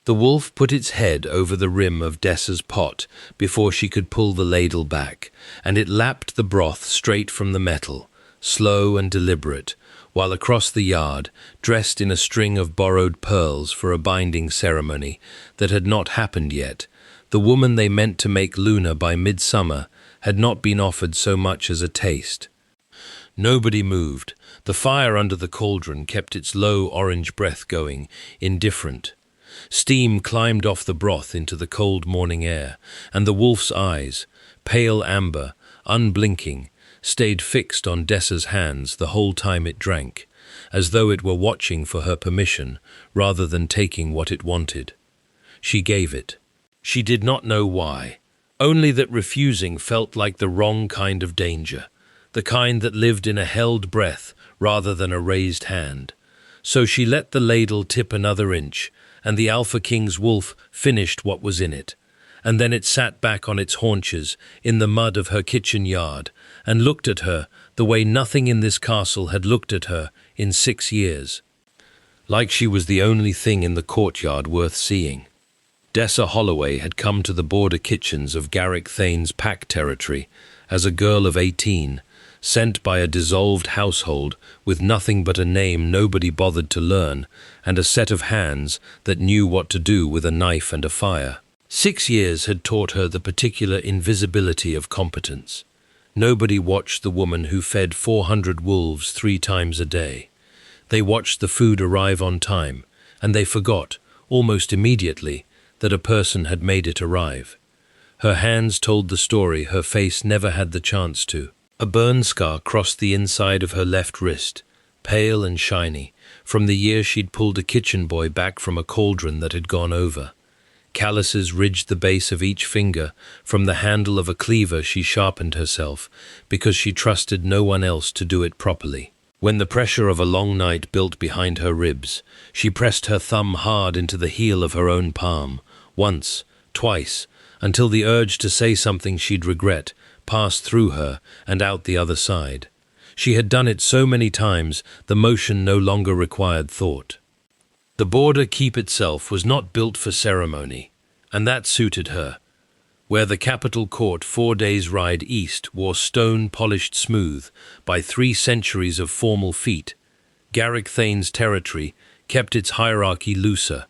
The wolf put its head over the rim of Dessa's pot before she could pull the ladle back, and it lapped the broth straight from the metal, slow and deliberate, while across the yard, dressed in a string of borrowed pearls for a binding ceremony that had not happened yet, the woman they meant to make lunar by midsummer had not been offered so much as a taste. Nobody moved. The fire under the cauldron kept its low orange breath going, indifferent. Steam climbed off the broth into the cold morning air, and the wolf's eyes, pale amber, unblinking, stayed fixed on Dessa's hands the whole time it drank, as though it were watching for her permission rather than taking what it wanted. She gave it. She did not know why, only that refusing felt like the wrong kind of danger, the kind that lived in a held breath rather than a raised hand. So she let the ladle tip another inch, and the Alpha King's wolf finished what was in it, and then it sat back on its haunches in the mud of her kitchen yard and looked at her the way nothing in this castle had looked at her in 6 years, like she was the only thing in the courtyard worth seeing. Dessa Holloway had come to the border kitchens of Garrick Thane's pack territory as a girl of 18, sent by a dissolved household with nothing but a name nobody bothered to learn and a set of hands that knew what to do with a knife and a fire. 6 years had taught her the particular invisibility of competence. Nobody watched the woman who fed 400 wolves 3 times a day. They watched the food arrive on time, and they forgot, almost immediately, that a person had made it arrive. Her hands told the story her face never had the chance to. A burn scar crossed the inside of her left wrist, pale and shiny, from the year she'd pulled a kitchen boy back from a cauldron that had gone over. Calluses ridged the base of each finger from the handle of a cleaver she sharpened herself because she trusted no one else to do it properly. When the pressure of a long night built behind her ribs, she pressed her thumb hard into the heel of her own palm, once, twice, until the urge to say something she'd regret passed through her and out the other side. She had done it so many times, the motion no longer required thought. The border keep itself was not built for ceremony, and that suited her. Where the capital court 4 days' ride east wore stone polished smooth by 3 centuries of formal feet, Garrick Thane's territory kept its hierarchy looser,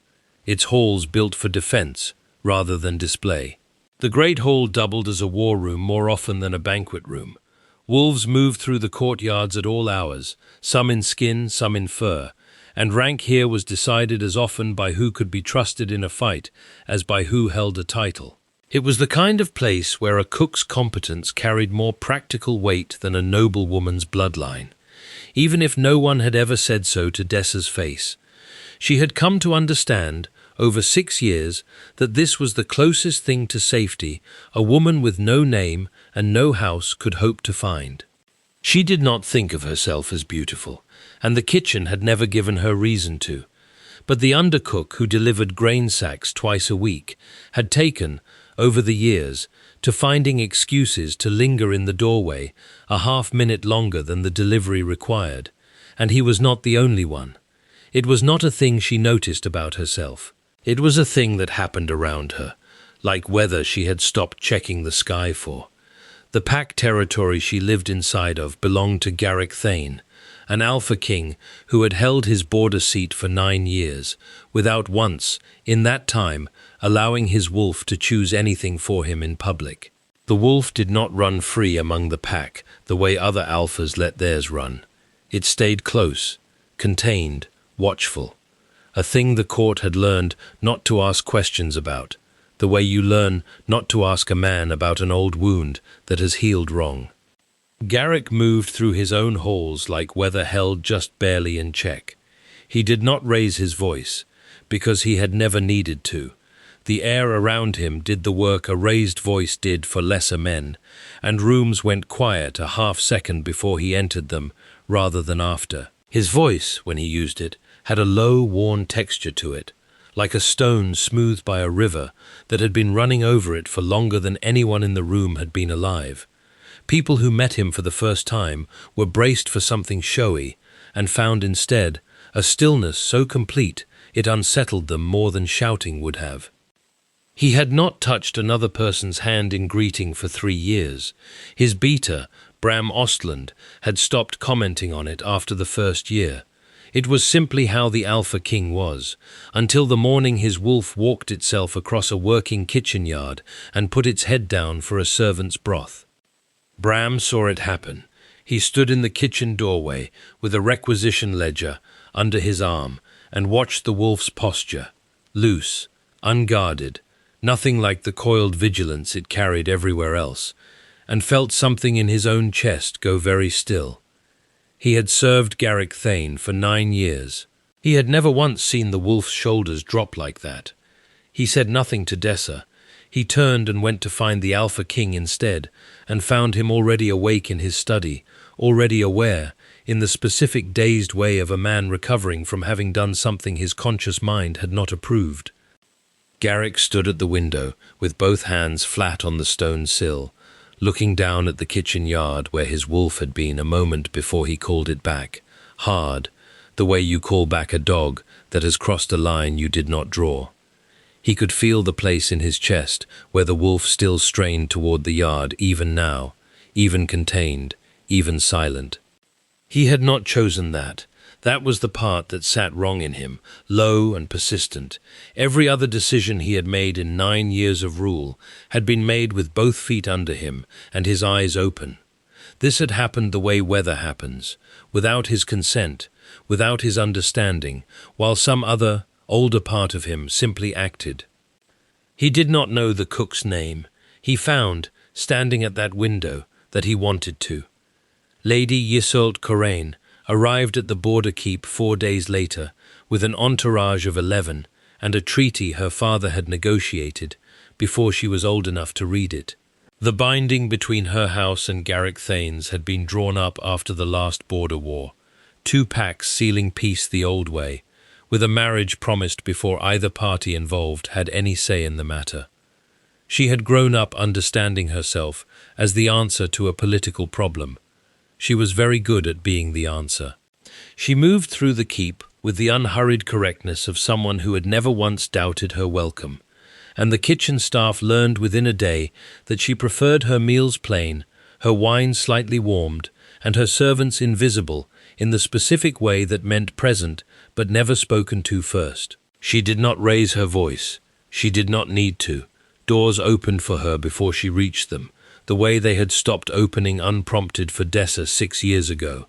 its halls built for defense rather than display. The great hall doubled as a war room more often than a banquet room. Wolves moved through the courtyards at all hours, some in skin, some in fur, and rank here was decided as often by who could be trusted in a fight as by who held a title. It was the kind of place where a cook's competence carried more practical weight than a noblewoman's bloodline, even if no one had ever said so to Dessa's face. She had come to understand, over 6 years, that this was the closest thing to safety a woman with no name and no house could hope to find. She did not think of herself as beautiful, and the kitchen had never given her reason to. But the undercook who delivered grain sacks twice a week had taken, over the years, to finding excuses to linger in the doorway a half-minute longer than the delivery required, and he was not the only one. It was not a thing she noticed about herself. It was a thing that happened around her, like weather she had stopped checking the sky for. The pack territory she lived inside of belonged to Garrick Thane, an Alpha King who had held his border seat for 9 years, without once, in that time, allowing his wolf to choose anything for him in public. The wolf did not run free among the pack the way other alphas let theirs run. It stayed close, contained, watchful. A thing the court had learned not to ask questions about, the way you learn not to ask a man about an old wound that has healed wrong. Garrick moved through his own halls like weather held just barely in check. He did not raise his voice, because he had never needed to. The air around him did the work a raised voice did for lesser men, and rooms went quiet a half-second before he entered them, rather than after. His voice, when he used it, had a low, worn texture to it, like a stone smoothed by a river that had been running over it for longer than anyone in the room had been alive. People who met him for the first time were braced for something showy, and found instead a stillness so complete It unsettled them more than shouting would have. He had not touched another person's hand in greeting for 3 years. His beater, Bram Ostland, had stopped commenting on it after the first year. It was simply how the Alpha King was, until the morning his wolf walked itself across a working kitchen yard and put its head down for a servant's broth. Bram saw it happen. He stood in the kitchen doorway with a requisition ledger under his arm and watched the wolf's posture, loose, unguarded, nothing like the coiled vigilance it carried everywhere else, and felt something in his own chest go very still. He had served Garrick Thane for 9 years. He had never once seen the wolf's shoulders drop like that. He said nothing to Dessa. He turned and went to find the Alpha King instead, and found him already awake in his study, already aware, in the specific dazed way of a man recovering from having done something his conscious mind had not approved. Garrick stood at the window, with both hands flat on the stone sill, looking down at the kitchen yard where his wolf had been a moment before he called it back, hard, the way you call back a dog that has crossed a line you did not draw. He could feel the place in his chest where the wolf still strained toward the yard even now, even contained, even silent. He had not chosen that. That was the part that sat wrong in him, low and persistent. Every other decision he had made in 9 years of rule had been made with both feet under him and his eyes open. This had happened the way weather happens, without his consent, without his understanding, while some other, older part of him simply acted. He did not know the cook's name. He found, standing at that window, that he wanted to. Lady Yseult Coraine arrived at the border keep 4 days later with an entourage of 11 and a treaty her father had negotiated before she was old enough to read it. The binding between her house and Garrick Thane's had been drawn up after the last border war, 2 pacts sealing peace the old way, with a marriage promised before either party involved had any say in the matter. She had grown up understanding herself as the answer to a political problem. She was very good at being the answer. She moved through the keep with the unhurried correctness of someone who had never once doubted her welcome, and the kitchen staff learned within a day that she preferred her meals plain, her wine slightly warmed, and her servants invisible in the specific way that meant present but never spoken to first. She did not raise her voice. She did not need to. Doors opened for her before she reached them, the way they had stopped opening unprompted for Dessa 6 years ago.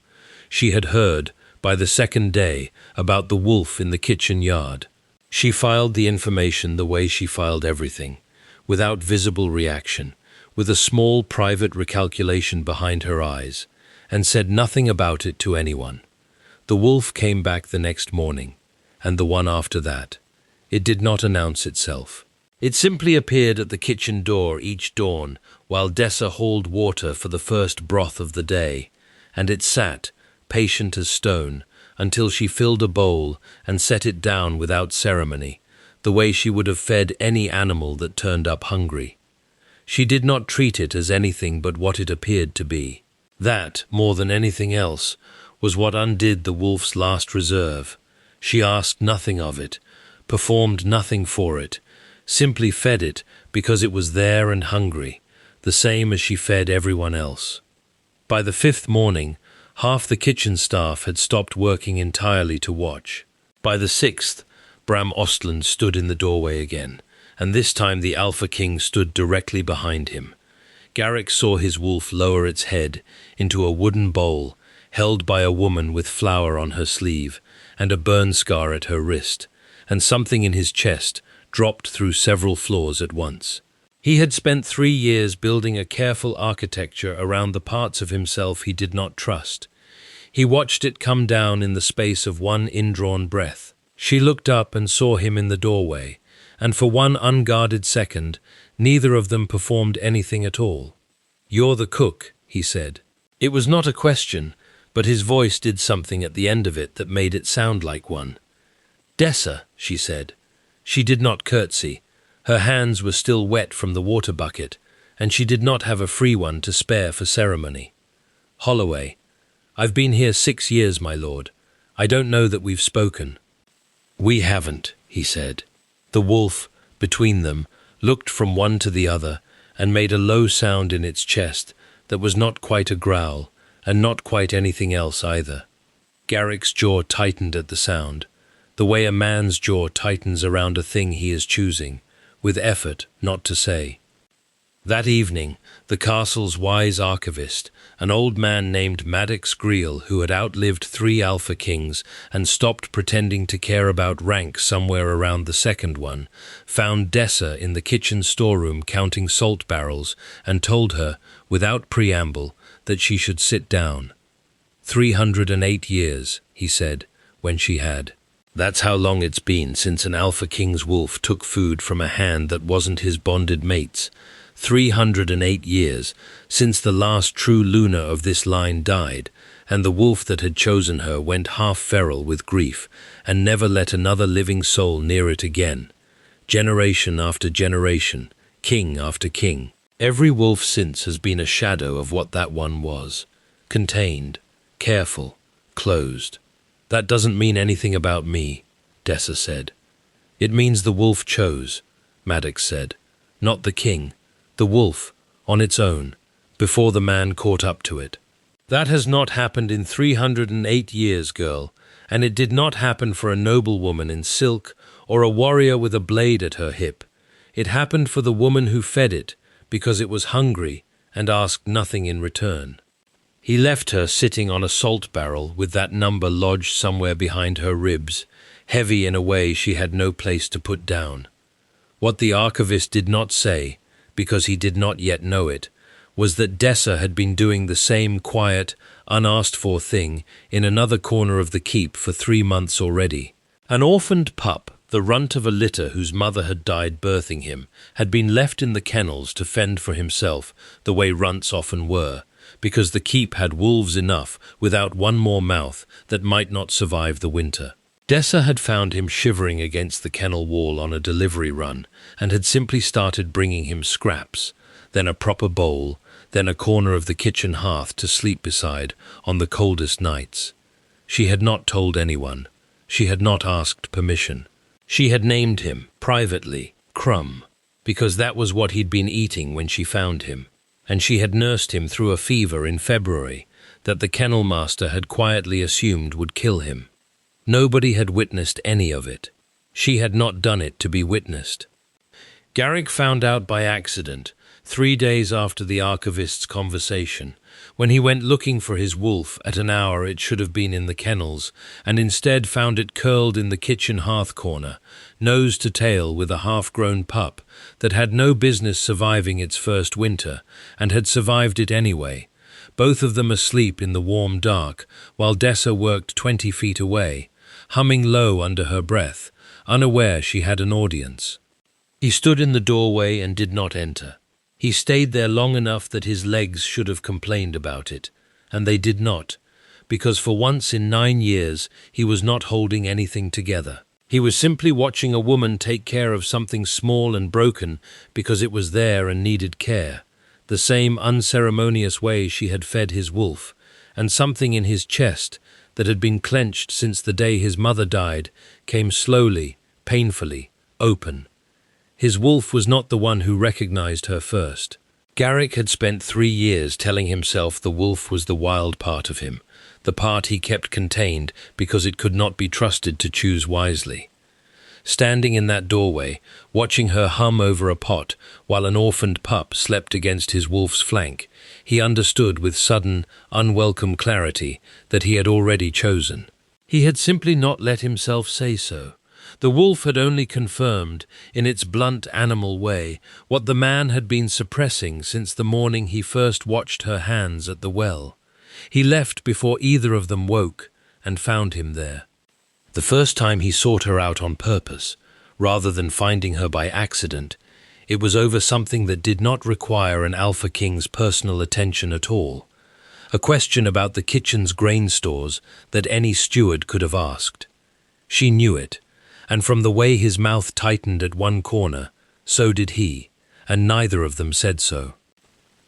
She had heard, by the second day, about the wolf in the kitchen yard. She filed the information the way she filed everything, without visible reaction, with a small private recalculation behind her eyes, and said nothing about it to anyone. The wolf came back the next morning, and the one after that. It did not announce itself. It simply appeared at the kitchen door each dawn, while Dessa hauled water for the first broth of the day, and it sat, patient as stone, until she filled a bowl and set it down without ceremony, the way she would have fed any animal that turned up hungry. She did not treat it as anything but what it appeared to be. That, more than anything else, was what undid the wolf's last reserve. She asked nothing of it, performed nothing for it, simply fed it because it was there and hungry, the same as she fed everyone else. By the 5th morning, half the kitchen staff had stopped working entirely to watch. By the 6th, Bram Ostland stood in the doorway again, and this time the Alpha King stood directly behind him. Garrick saw his wolf lower its head into a wooden bowl held by a woman with flour on her sleeve and a burn scar at her wrist, and something in his chest dropped through several floors at once. He had spent 3 years building a careful architecture around the parts of himself he did not trust. He watched it come down in the space of one indrawn breath. She looked up and saw him in the doorway, and for one unguarded second, neither of them performed anything at all. "You're the cook," he said. It was not a question, but his voice did something at the end of it that made it sound like one. "Dessa," she said. She did not curtsy. Her hands were still wet from the water bucket, and she did not have a free one to spare for ceremony. "Holloway, I've been here 6 years, my lord. I don't know that we've spoken." "We haven't," he said. The wolf, between them, looked from one to the other and made a low sound in its chest that was not quite a growl and not quite anything else either. Garrick's jaw tightened at the sound, the way a man's jaw tightens around a thing he is choosing, with effort not to say. That evening, the castle's wise archivist, an old man named Maddox Greel, who had outlived 3 Alpha Kings and stopped pretending to care about rank somewhere around the second one, found Dessa in the kitchen storeroom counting salt barrels and told her, without preamble, that she should sit down. 308 years, he said, when she had. That's how long it's been since an Alpha King's wolf took food from a hand that wasn't his bonded mate's. 308 years since the last true Luna of this line died, and the wolf that had chosen her went half feral with grief and never let another living soul near it again. Generation after generation, king after king. Every wolf since has been a shadow of what that one was. Contained, careful, closed. That doesn't mean anything about me, Dessa said. It means the wolf chose, Maddox said. Not the king. The wolf, on its own, before the man caught up to it. That has not happened in 308 years, girl, and it did not happen for a noblewoman in silk or a warrior with a blade at her hip. It happened for the woman who fed it, because it was hungry and asked nothing in return. He left her sitting on a salt barrel with that number lodged somewhere behind her ribs, heavy in a way she had no place to put down. What the archivist did not say, because he did not yet know it, was that Dessa had been doing the same quiet, unasked-for thing in another corner of the keep for 3 months already. An orphaned pup, the runt of a litter whose mother had died birthing him, had been left in the kennels to fend for himself the way runts often were, because the keep had wolves enough without one more mouth that might not survive the winter. Dessa had found him shivering against the kennel wall on a delivery run and had simply started bringing him scraps, then a proper bowl, then a corner of the kitchen hearth to sleep beside on the coldest nights. She had not told anyone. She had not asked permission. She had named him, privately, Crumb, because that was what he'd been eating when she found him, and she had nursed him through a fever in February that the kennel master had quietly assumed would kill him. Nobody had witnessed any of it. She had not done it to be witnessed. Garrick found out by accident, 3 days after the archivist's conversation, when he went looking for his wolf at an hour it should have been in the kennels, and instead found it curled in the kitchen hearth corner, nose to tail with a half-grown pup that had no business surviving its first winter, and had survived it anyway, both of them asleep in the warm dark, while Dessa worked 20 feet away, humming low under her breath, unaware she had an audience. He stood in the doorway and did not enter. He stayed there long enough that his legs should have complained about it, and they did not, because for once in 9 years he was not holding anything together. He was simply watching a woman take care of something small and broken because it was there and needed care, the same unceremonious way she had fed his wolf, and something in his chest that had been clenched since the day his mother died came slowly, painfully, open. His wolf was not the one who recognized her first. Garrick had spent 3 years telling himself the wolf was the wild part of him, the part he kept contained because it could not be trusted to choose wisely. Standing in that doorway, watching her hum over a pot while an orphaned pup slept against his wolf's flank, he understood with sudden, unwelcome clarity that he had already chosen. He had simply not let himself say so. The wolf had only confirmed, in its blunt animal way, what the man had been suppressing since the morning he first watched her hands at the well. He left before either of them woke and found him there. The first time he sought her out on purpose, rather than finding her by accident, it was over something that did not require an Alpha King's personal attention at all, a question about the kitchen's grain stores that any steward could have asked. She knew it, and from the way his mouth tightened at one corner, so did he, and neither of them said so.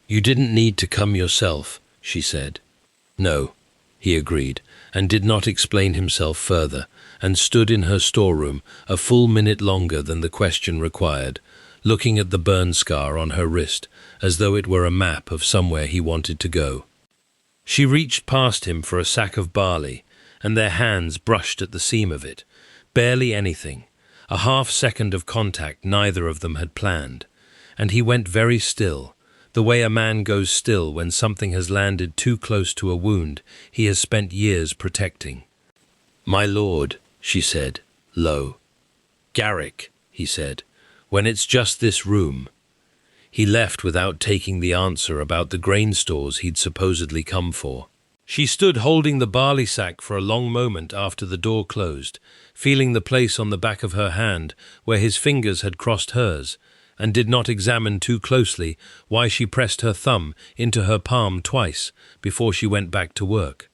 "You didn't need to come yourself," she said. "No," he agreed, and did not explain himself further, and stood in her storeroom a full minute longer than the question required, looking at the burn scar on her wrist as though it were a map of somewhere he wanted to go. She reached past him for a sack of barley, and their hands brushed at the seam of it. Barely anything. A half-second of contact neither of them had planned. And he went very still, the way a man goes still when something has landed too close to a wound he has spent years protecting. "My lord," she said, low. "Garrick," he said, "when it's just this room." He left without taking the answer about the grain stores he'd supposedly come for. She stood holding the barley sack for a long moment after the door closed, feeling the place on the back of her hand where his fingers had crossed hers, and did not examine too closely why she pressed her thumb into her palm twice before she went back to work.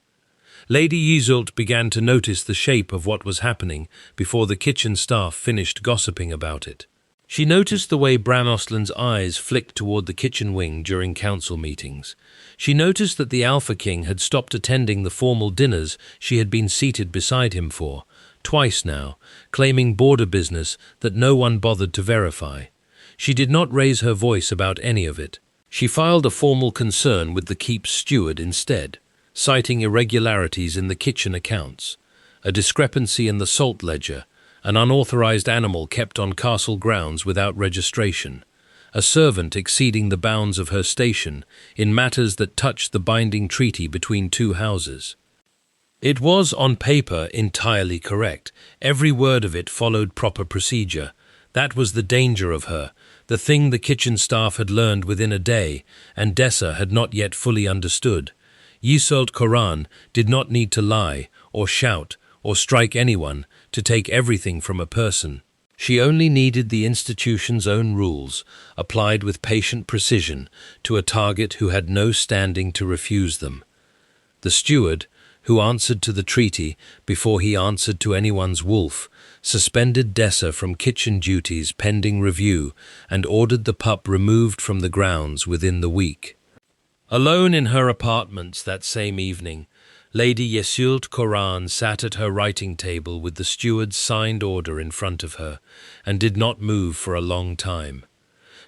Lady Iseult began to notice the shape of what was happening before the kitchen staff finished gossiping about it. She noticed the way Bran Ostland's eyes flicked toward the kitchen wing during council meetings. She noticed that the Alpha King had stopped attending the formal dinners she had been seated beside him for, twice now, claiming border business that no one bothered to verify. She did not raise her voice about any of it. She filed a formal concern with the keep's steward instead, citing irregularities in the kitchen accounts, a discrepancy in the salt ledger, an unauthorized animal kept on castle grounds without registration, a servant exceeding the bounds of her station in matters that touched the binding treaty between two houses. It was, on paper, entirely correct. Every word of it followed proper procedure. That was the danger of her, the thing the kitchen staff had learned within a day, and Dessa had not yet fully understood. Iseult Coran did not need to lie, or shout, or strike anyone, to take everything from a person. She only needed the institution's own rules, applied with patient precision to a target who had no standing to refuse them. The steward, who answered to the treaty before he answered to anyone's wolf, suspended Dessa from kitchen duties pending review and ordered the pup removed from the grounds within the week. Alone in her apartments that same evening, Lady Iseult Coran sat at her writing table with the steward's signed order in front of her, and did not move for a long time.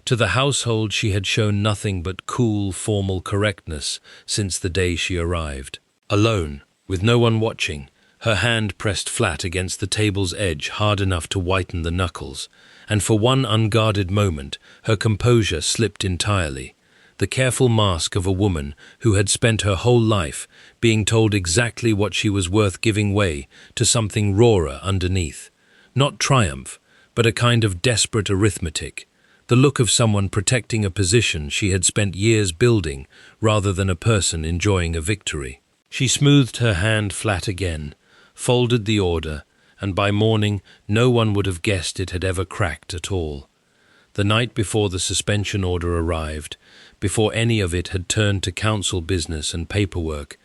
To the household she had shown nothing but cool, formal correctness since the day she arrived. Alone, with no one watching, her hand pressed flat against the table's edge hard enough to whiten the knuckles, and for one unguarded moment her composure slipped entirely. The careful mask of a woman who had spent her whole life being told exactly what she was worth giving way to something rawer underneath. Not triumph, but a kind of desperate arithmetic, the look of someone protecting a position she had spent years building rather than a person enjoying a victory. She smoothed her hand flat again, folded the order, and by morning no one would have guessed it had ever cracked at all. The night before the suspension order arrived, before any of it had turned to council business and paperwork,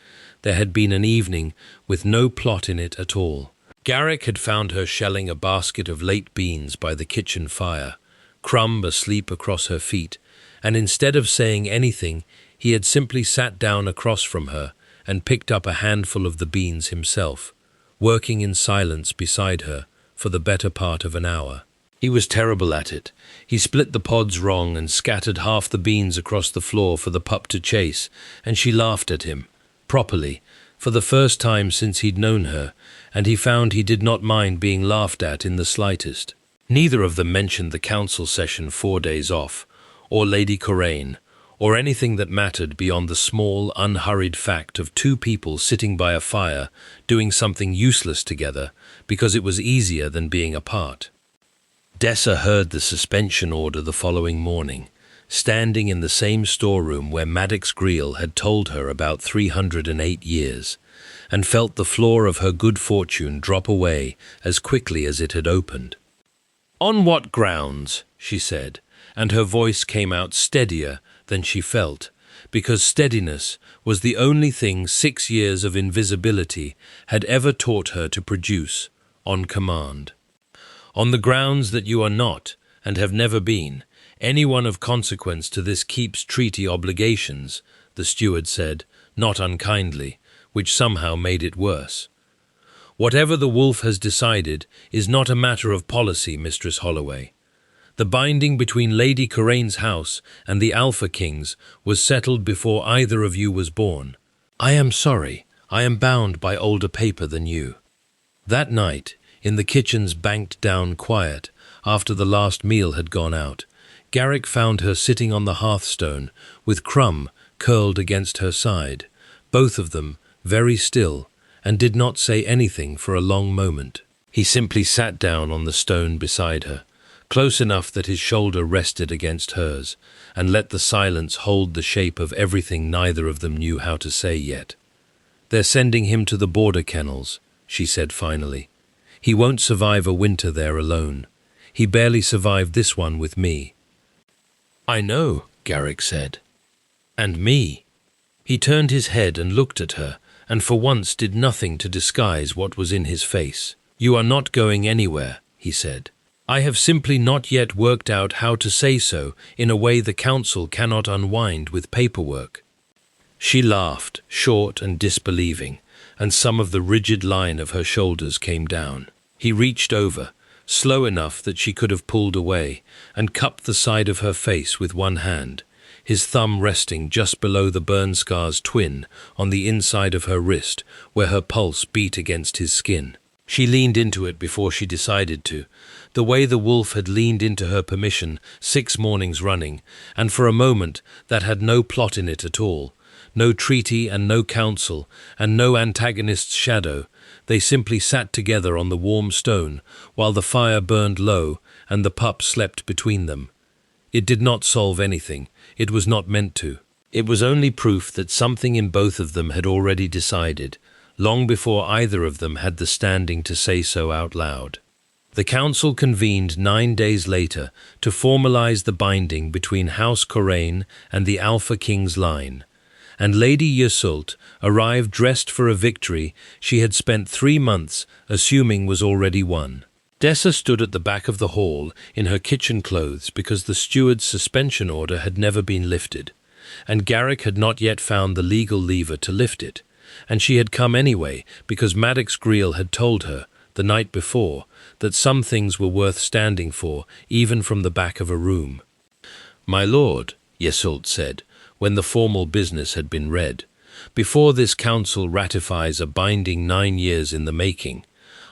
there had been an evening with no plot in it at all. Garrick had found her shelling a basket of late beans by the kitchen fire, Crumb asleep across her feet, and instead of saying anything, he had simply sat down across from her and picked up a handful of the beans himself, working in silence beside her for the better part of an hour. He was terrible at it. He split the pods wrong and scattered half the beans across the floor for the pup to chase, and she laughed at him, properly, for the first time since he'd known her, and he found he did not mind being laughed at in the slightest. Neither of them mentioned the council session 4 days off, or Lady Coraine, or anything that mattered beyond the small, unhurried fact of two people sitting by a fire doing something useless together because it was easier than being apart. Dessa heard the suspension order the following morning, standing in the same storeroom where Maddox Greel had told her about 308 years, and felt the floor of her good fortune drop away as quickly as it had opened. "On what grounds?" she said, and her voice came out steadier than she felt, because steadiness was the only thing 6 years of invisibility had ever taught her to produce on command. "On the grounds that you are not, and have never been, anyone of consequence to this keep's treaty obligations," the steward said, not unkindly, which somehow made it worse. Whatever the wolf has decided is not a matter of policy, Mistress Holloway. The binding between Lady Coraine's house and the Alpha Kings was settled before either of you was born. I am sorry, I am bound by older paper than you. That night, in the kitchen's banked-down quiet, after the last meal had gone out, Garrick found her sitting on the hearthstone, with Crumb curled against her side, both of them very still, and did not say anything for a long moment. He simply sat down on the stone beside her, close enough that his shoulder rested against hers, and let the silence hold the shape of everything neither of them knew how to say yet. "They're sending him to the border kennels," she said finally. "He won't survive a winter there alone. He barely survived this one with me." "I know," Garrick said. "And me." He turned his head and looked at her, and for once did nothing to disguise what was in his face. "You are not going anywhere," he said. "I have simply not yet worked out how to say so in a way the council cannot unwind with paperwork." She laughed, short and disbelieving, and some of the rigid line of her shoulders came down. He reached over, slow enough that she could have pulled away, and cupped the side of her face with one hand, his thumb resting just below the burn scar's twin on the inside of her wrist, where her pulse beat against his skin. She leaned into it before she decided to, the way the wolf had leaned into her permission 6 mornings running, and for a moment that had no plot in it at all, no treaty and no council, and no antagonist's shadow. They simply sat together on the warm stone, while the fire burned low and the pup slept between them. It did not solve anything. It was not meant to. It was only proof that something in both of them had already decided, long before either of them had the standing to say so out loud. The council convened 9 days later to formalize the binding between House Coraine and the Alpha King's line, and Lady Yseult arrived dressed for a victory she had spent 3 months assuming was already won. Dessa stood at the back of the hall in her kitchen clothes because the steward's suspension order had never been lifted, and Garrick had not yet found the legal lever to lift it, and she had come anyway because Maddox Greel had told her, the night before, that some things were worth standing for, even from the back of a room. "My lord," Yseult said, when the formal business had been read, "before this council ratifies a binding 9 years in the making,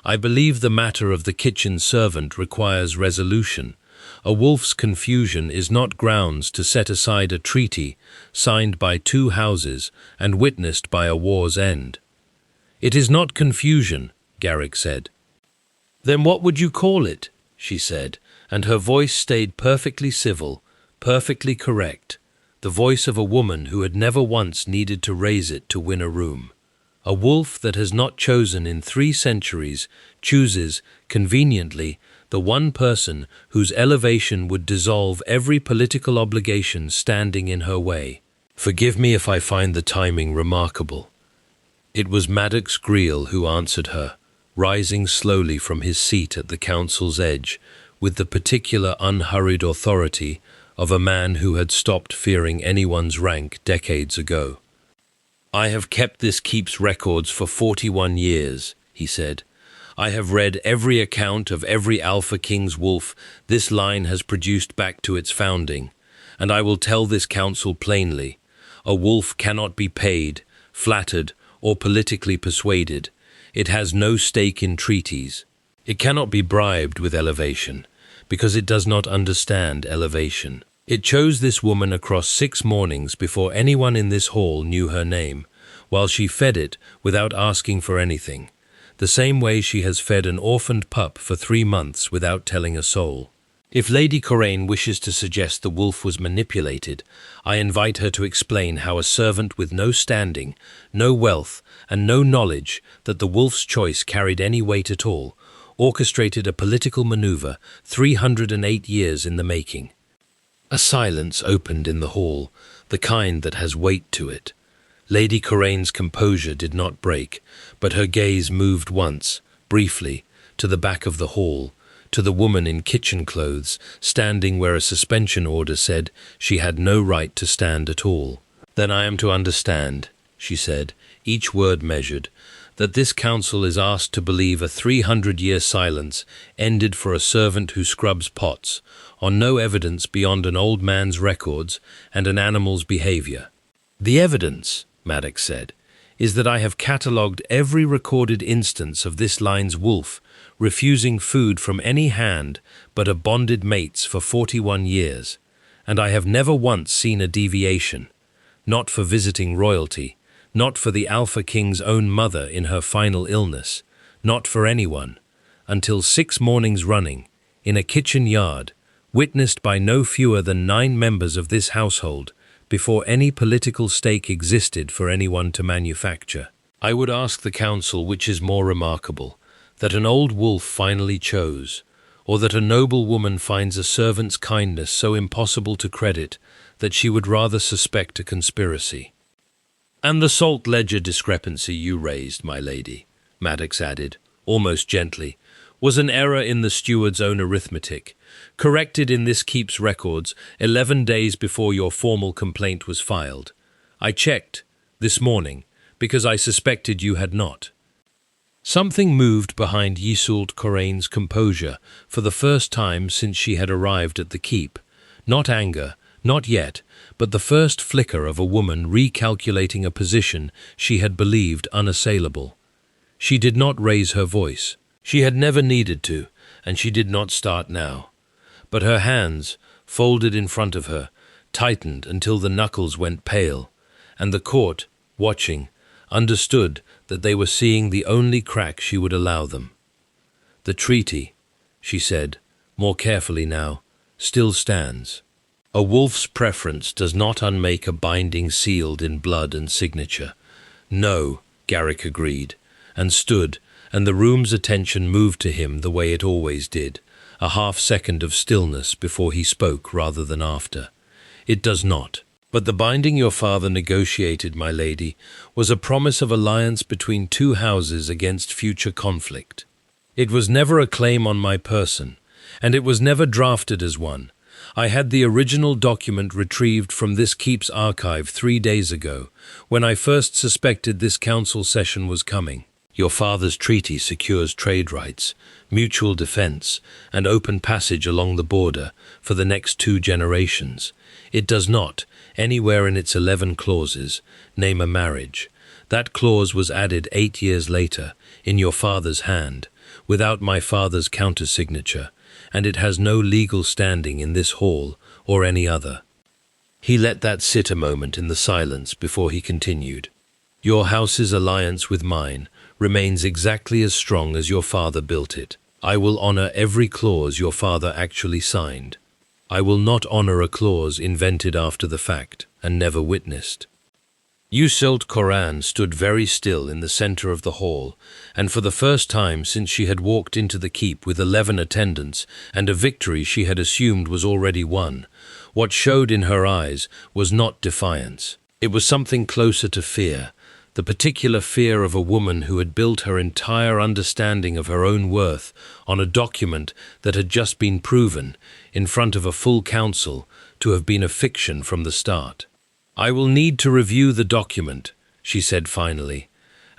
I believe the matter of the kitchen servant requires resolution. A wolf's confusion is not grounds to set aside a treaty signed by 2 houses and witnessed by a war's end." "It is not confusion," Garrick said. "Then what would you call it?" she said, and her voice stayed perfectly civil, perfectly correct, the voice of a woman who had never once needed to raise it to win a room. A wolf that has not chosen in 3 centuries chooses, conveniently, the one person whose elevation would dissolve every political obligation standing in her way. Forgive me if I find the timing remarkable. It was Maddox Greel who answered her, rising slowly from his seat at the council's edge, with the particular unhurried authority of a man who had stopped fearing anyone's rank decades ago. "I have kept this keep's records for 41 years, he said. "I have read every account of every Alpha King's wolf this line has produced back to its founding, and I will tell this council plainly. A wolf cannot be paid, flattered, or politically persuaded. It has no stake in treaties. It cannot be bribed with elevation, because it does not understand elevation. It chose this woman across 6 mornings before anyone in this hall knew her name, while she fed it without asking for anything, the same way she has fed an orphaned pup for 3 months without telling a soul. If Lady Coraine wishes to suggest the wolf was manipulated, I invite her to explain how a servant with no standing, no wealth, and no knowledge that the wolf's choice carried any weight at all, orchestrated a political maneuver 308 years in the making." A silence opened in the hall, the kind that has weight to it. Lady Coraine's composure did not break, but her gaze moved once, briefly, to the back of the hall, to the woman in kitchen clothes, standing where a suspension order said she had no right to stand at all. "Then I am to understand," she said, each word measured, that this council is asked to believe a 300-year silence ended for a servant who scrubs pots, on no evidence beyond an old man's records and an animal's behavior. The evidence, Maddox said, is that I have catalogued every recorded instance of this line's wolf refusing food from any hand but a bonded mate's for 41 years, and I have never once seen a deviation, not for visiting royalty, not for the Alpha King's own mother in her final illness, not for anyone, until 6 mornings running, in a kitchen yard, witnessed by no fewer than 9 members of this household, before any political stake existed for anyone to manufacture. I would ask the council which is more remarkable, that an old wolf finally chose, or that a noblewoman finds a servant's kindness so impossible to credit that she would rather suspect a conspiracy. "And the salt ledger discrepancy you raised, my lady," Maddox added, almost gently, "was an error in the steward's own arithmetic, corrected in this keep's records 11 days before your formal complaint was filed. I checked this morning because I suspected you had not." Something moved behind Isolde Corrain's composure for the first time since she had arrived at the keep. Not anger, not yet, but the first flicker of a woman recalculating a position she had believed unassailable. She did not raise her voice. She had never needed to, and she did not start now. But her hands, folded in front of her, tightened until the knuckles went pale, and the court, watching, understood that they were seeing the only crack she would allow them. "The treaty," she said, more carefully now, "still stands. A wolf's preference does not unmake a binding sealed in blood and signature." "No," Garrick agreed, and stood, and the room's attention moved to him the way it always did, a half-second of stillness before he spoke rather than after. "It does not. But the binding your father negotiated, my lady, was a promise of alliance between 2 houses against future conflict. It was never a claim on my person, and it was never drafted as one. I had the original document retrieved from this keep's archive 3 days ago, when I first suspected this council session was coming. Your father's treaty secures trade rights, mutual defense, and open passage along the border for the next 2 generations. It does not, anywhere in its 11 clauses, name a marriage. That clause was added 8 years later, in your father's hand, without my father's countersignature, and it has no legal standing in this hall or any other." He let that sit a moment in the silence before he continued. "Your house's alliance with mine remains exactly as strong as your father built it. I will honor every clause your father actually signed. I will not honor a clause invented after the fact and never witnessed." Isolde Corrain stood very still in the center of the hall, and for the first time since she had walked into the keep with 11 attendants and a victory she had assumed was already won, what showed in her eyes was not defiance. It was something closer to fear, the particular fear of a woman who had built her entire understanding of her own worth on a document that had just been proven, in front of a full council, to have been a fiction from the start. "I will need to review the document," she said finally,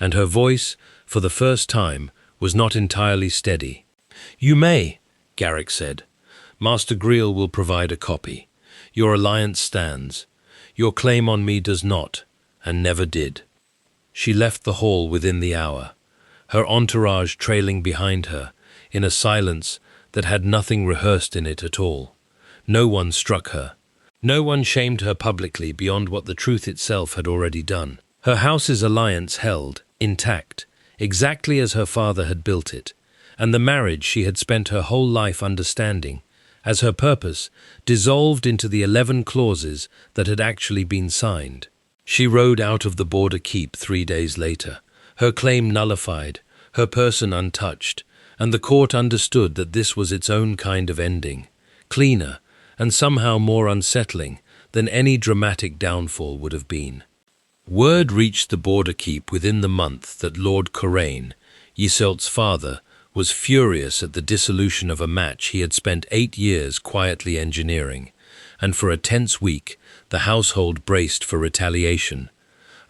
and her voice, for the first time, was not entirely steady. "You may," Garrick said. "Master Greel will provide a copy. Your alliance stands. Your claim on me does not, and never did." She left the hall within the hour, her entourage trailing behind her, in a silence that had nothing rehearsed in it at all. No one struck her. No one shamed her publicly beyond what the truth itself had already done. Her house's alliance held, intact, exactly as her father had built it, and the marriage she had spent her whole life understanding, as her purpose, dissolved into the 11 clauses that had actually been signed. She rode out of the border keep 3 days later, her claim nullified, her person untouched, and the court understood that this was its own kind of ending, cleaner, and somehow more unsettling than any dramatic downfall would have been. Word reached the border keep within the month that Lord Corrain, Isolde's father, was furious at the dissolution of a match he had spent 8 years quietly engineering, and for a tense week the household braced for retaliation,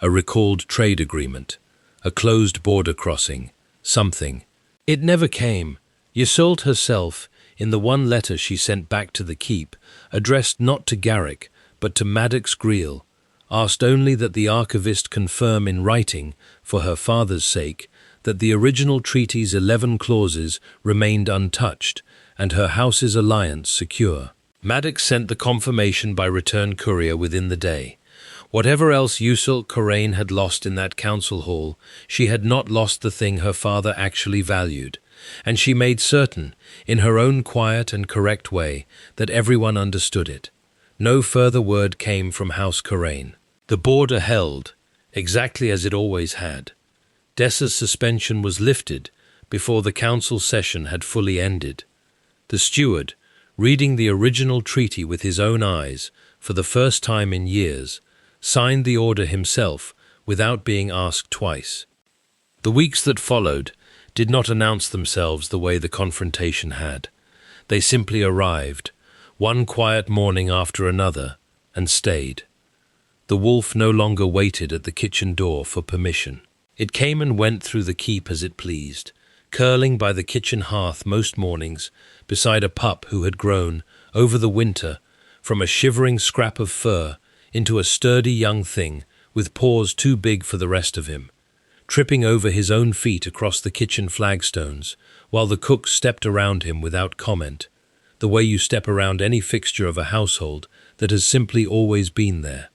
a recalled trade agreement, a closed border crossing, something. It never came. Iseult herself, in the one letter she sent back to the keep, addressed not to Garrick, but to Maddox Greel, asked only that the archivist confirm in writing, for her father's sake, that the original treaty's 11 clauses remained untouched, and her house's alliance secure. Maddox sent the confirmation by return courier within the day. Whatever else Iseult Coraine had lost in that council hall, she had not lost the thing her father actually valued, and she made certain, in her own quiet and correct way, that everyone understood it. No further word came from House Coraine. The border held, exactly as it always had. Dessa's suspension was lifted before the council session had fully ended. The steward, reading the original treaty with his own eyes, for the first time in years, signed the order himself without being asked twice. The weeks that followed did not announce themselves the way the confrontation had. They simply arrived, one quiet morning after another, and stayed. The wolf no longer waited at the kitchen door for permission. It came and went through the keep as it pleased, curling by the kitchen hearth most mornings, beside a pup who had grown, over the winter, from a shivering scrap of fur into a sturdy young thing with paws too big for the rest of him, tripping over his own feet across the kitchen flagstones, while the cook stepped around him without comment, the way you step around any fixture of a household that has simply always been there.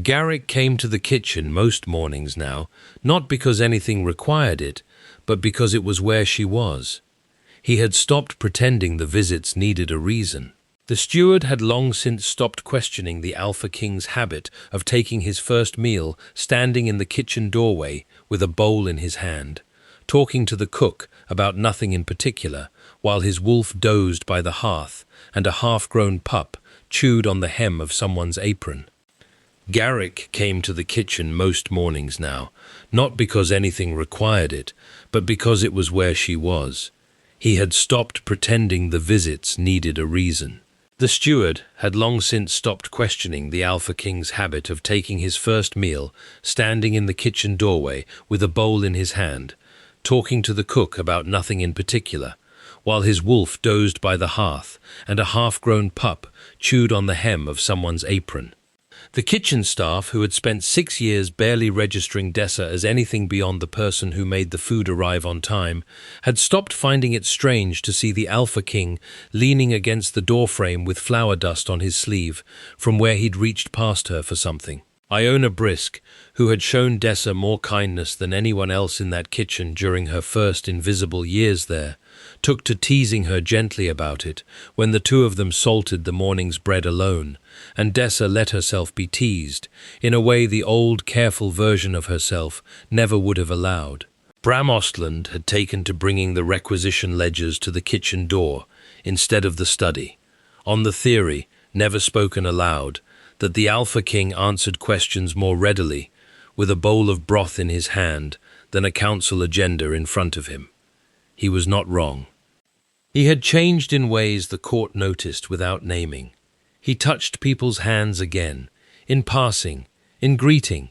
Garrick came to the kitchen most mornings now, not because anything required it, but because it was where she was. He had stopped pretending the visits needed a reason. The steward had long since stopped questioning the Alpha King's habit of taking his first meal standing in the kitchen doorway with a bowl in his hand, talking to the cook about nothing in particular, while his wolf dozed by the hearth and a half-grown pup chewed on the hem of someone's apron. Garrick came to the kitchen most mornings now, not because anything required it, but because it was where she was. He had stopped pretending the visits needed a reason. The steward had long since stopped questioning the Alpha King's habit of taking his first meal standing in the kitchen doorway with a bowl in his hand, talking to the cook about nothing in particular, while his wolf dozed by the hearth and a half-grown pup chewed on the hem of someone's apron. The kitchen staff, who had spent 6 years barely registering Dessa as anything beyond the person who made the food arrive on time, had stopped finding it strange to see the Alpha King leaning against the doorframe with flour dust on his sleeve from where he'd reached past her for something. Iona Brisk, who had shown Dessa more kindness than anyone else in that kitchen during her first invisible years there, took to teasing her gently about it when the two of them salted the morning's bread alone, and Dessa let herself be teased in a way the old, careful version of herself never would have allowed. Bram Ostland had taken to bringing the requisition ledgers to the kitchen door instead of the study, on the theory, never spoken aloud, that the Alpha King answered questions more readily with a bowl of broth in his hand than a council agenda in front of him. He was not wrong. He had changed in ways the court noticed without naming. He touched people's hands again, in passing, in greeting.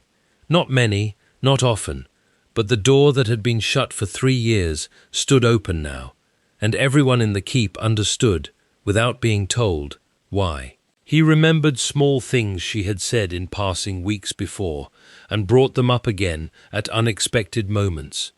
Not many, not often, but the door that had been shut for 3 years stood open now, and everyone in the keep understood, without being told, why. He remembered small things she had said in passing weeks before, and brought them up again at unexpected moments,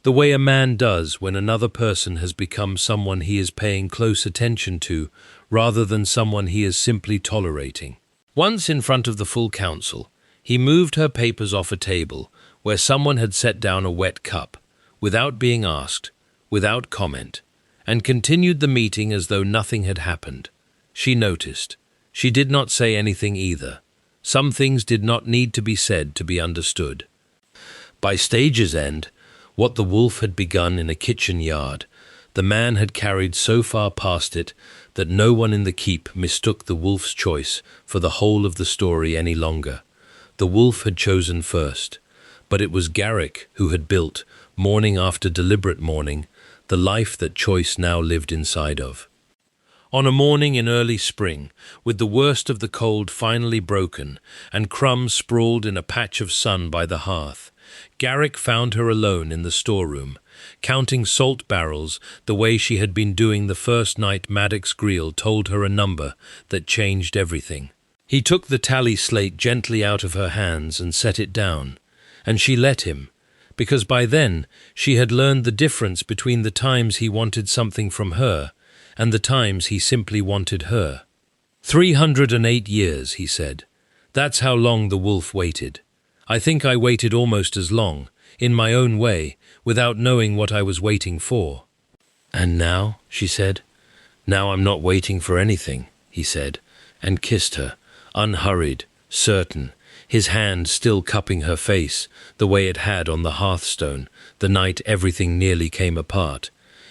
the way a man does when another person has become someone he is paying close attention to, rather than someone he is simply tolerating. Once in front of the full council, he moved her papers off a table where someone had set down a wet cup, without being asked, without comment, and continued the meeting as though nothing had happened. She noticed. She did not say anything either. Some things did not need to be said to be understood. By stage's end, what the wolf had begun in a kitchen yard, the man had carried so far past it that no one in the keep mistook the wolf's choice for the whole of the story any longer. The wolf had chosen first, but it was Garrick who had built, morning after deliberate morning, the life that choice now lived inside of. On a morning in early spring, with the worst of the cold finally broken and crumbs sprawled in a patch of sun by the hearth, Garrick found her alone in the storeroom, counting salt barrels the way she had been doing the first night Maddox Greel told her a number that changed everything. He took the tally slate gently out of her hands and set it down, and she let him, because by then she had learned the difference between the times he wanted something from her and the times he simply wanted her. 308 years, he said. That's how long the wolf waited. I think I waited almost as long, in my own way, without knowing what I was waiting for. And now, she said. Now I'm not waiting for anything, he said, and kissed her, unhurried, certain, his hand still cupping her face, the way it had on the hearthstone, the night everything nearly came apart.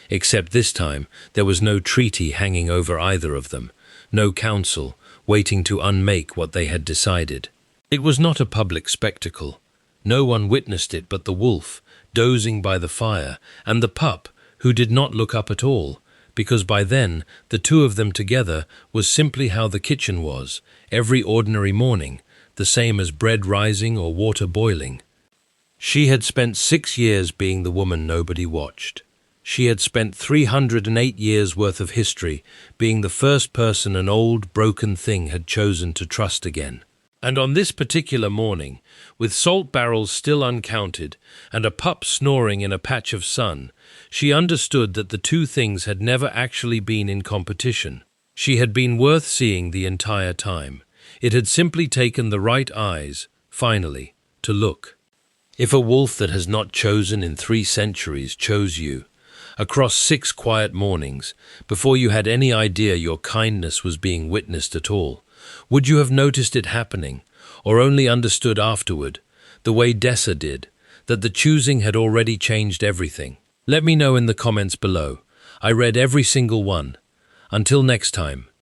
Except this time there was no treaty hanging over either of them, no council waiting to unmake what they had decided. It was not a public spectacle. No one witnessed it but the wolf, dozing by the fire, and the pup, who did not look up at all, because by then the two of them together was simply how the kitchen was, every ordinary morning, the same as bread rising or water boiling. She had spent 6 years being the woman nobody watched. She had spent 308 years' worth of history being the first person an old, broken thing had chosen to trust again. And on this particular morning, with salt barrels still uncounted and a pup snoring in a patch of sun, she understood that the two things had never actually been in competition. She had been worth seeing the entire time. It had simply taken the right eyes, finally, to look. If a wolf that has not chosen in 3 centuries chose you, across 6 quiet mornings, before you had any idea your kindness was being witnessed at all, would you have noticed it happening, or only understood afterward, the way Dessa did, that the choosing had already changed everything? Let me know in the comments below. I read every single one. Until next time,